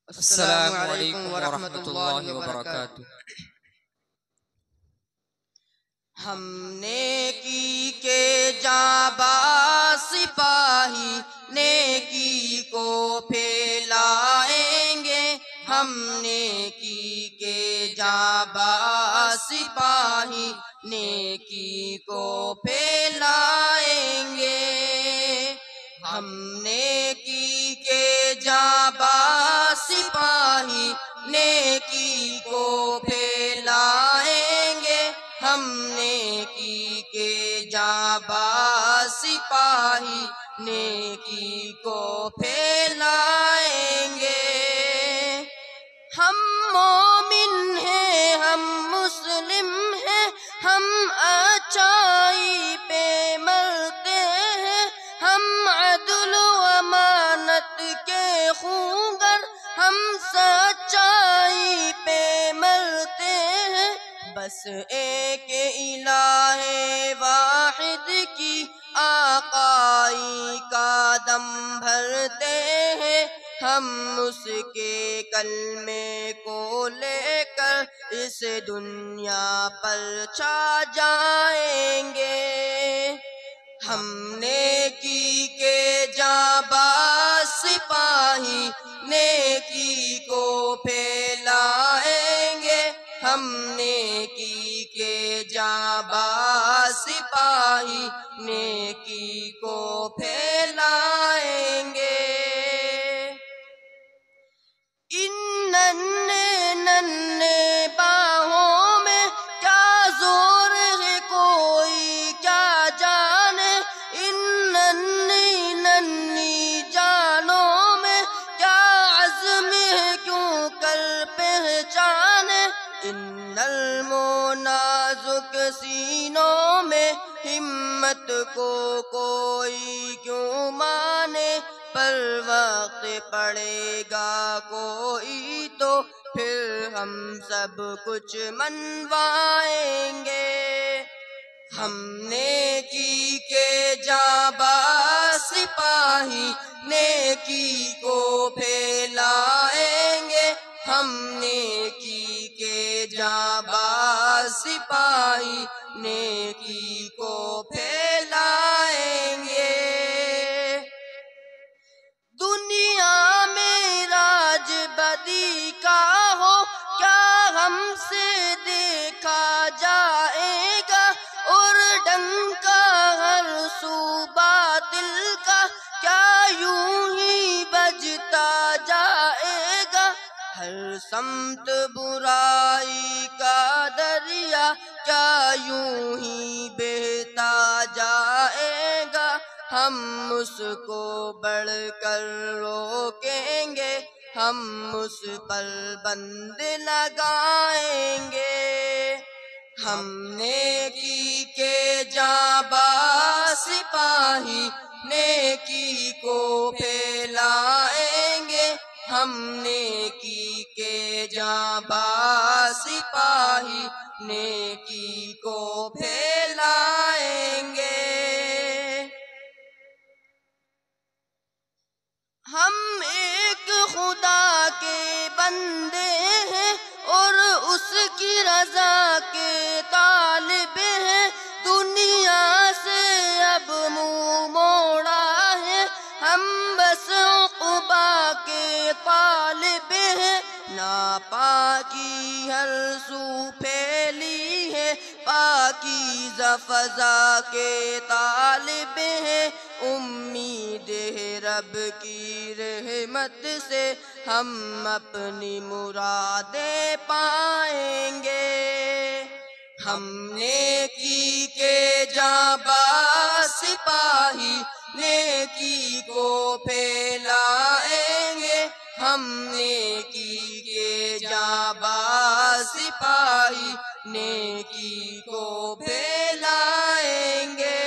السلام علیکم ورحمۃ اللہ وبرکاتہ۔ ہم نیکی کے جانباز سپاہی نیکی کو پھیلائیں گے، ہم نیکی کے جانباز سپاہی نیکی کو پھیلائیں گے، ہم نیکی کے جانباز سپاہی نیکی کو پھیلائیں گے، ہم نیکی کے جانباز سپاہی نیکی کو پھیلائیں گے۔ ہم مومن ہیں، ہم مسلم ہیں، ہم اچھائی پہ مرتے ہیں، ہم عدل و امانت کے خونگر، ہم سچائی پہ مرتے ہیں، بس ایک الہ واحد کی آقائی کا دم بھرتے ہیں، ہم اس کے کلمے کو لے کر اس دنیا پر چھا جائیں گے، ہم نیکی کے جانباز سپاہی نیکی کو پھیلائیں گے، ہم نیکی کے جانباز سپاہی نیکی کو پھیلائیں گے۔ ان ننھے ننھے باہوں میں کیا زور ہے کوئی کیا جانے، ان ننھی ننھی جانوں میں کیا عزم ہے کیوں کر پہچانے، ان نرم و نازک سینوں میں ہمت کو کوئی کیوں مانے، پر وقت پڑے گا کوئی تو پھر ہم سب کچھ منوائیں گے، ہم نیکی کے جانباز سپاہی نیکی کو پھیلائیں گے، ہم نیکی کے جانباز سپاہی نیکی کو پھیلائیں گے۔ دنیا میں راج بدی کا ہو کیا ہم سے دیکھا جائے گا، اور ڈنکا ہر سو باطل کا کیا یوں ہی بجتا جائے گا، ہر سمت برائی کا دریا کیا یوں ہی بہتا جائے گا، ہم اس کو بڑھ کر روکیں گے، ہم اس پر بند لگائیں گے، ہم نیکی کے جانباز سپاہی نیکی کو پھیلائیں گے، ہم نیکی کے جانباز سپاہی نیکی کو پھیلائیں گے۔ ہم ایک خدا کے بندے ہیں اور اس کی رضا کے طالب ہیں، دنیا سے اب منہ موڑا ہے، ہم بس عقبا کے طالب ہیں، ناپاکی ہر سو پھیلی ہے، پاکیزہ فضا کے طالب ہیں، امید ہے رب کی رحمت سے ہم اپنی مرادیں پائیں گے، ہم نیکی کے جانباز سپاہی نیکی کو پھیلائیں گے، ہم نیکی کے جانباز سپاہی نیکی کو پھیلائیں گے۔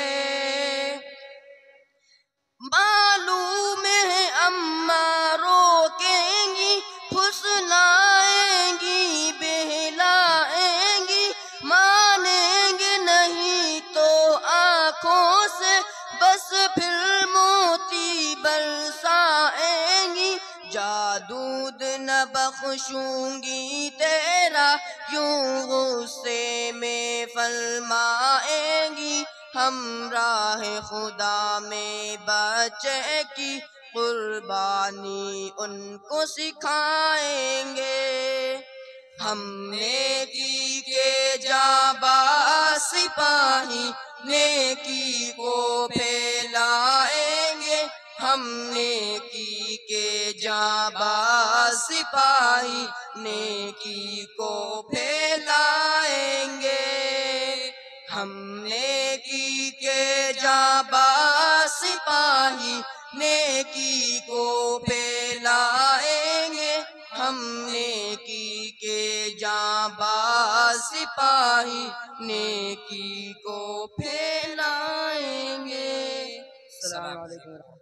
معلوم ہے اماں روکیں گی، پھسلائیں گی بہلائیں گی، مانیں گے نہیں تو آنکھوں سے بس پھر موتی برسائیں گی، جادو دودھ نہ بخشوں گی تیرا یوں غصے میں فرمائیں گی ہم راہ خدا میں بچے کی قربانی ان کو سکھائیں گے ہم نیکی کے جانباز سپاہی نیکی کو پھیلائیں گے ہم نیکی کے جانباز سپاہی نیکی کو پھیلائیں گے ہم نیکی کے جانباز سپاہی نیکی کو پھیلائیں گے ہم نیکی کے جانباز سپاہی نیکی کو پھیلائیں گے۔ السلام علیکم۔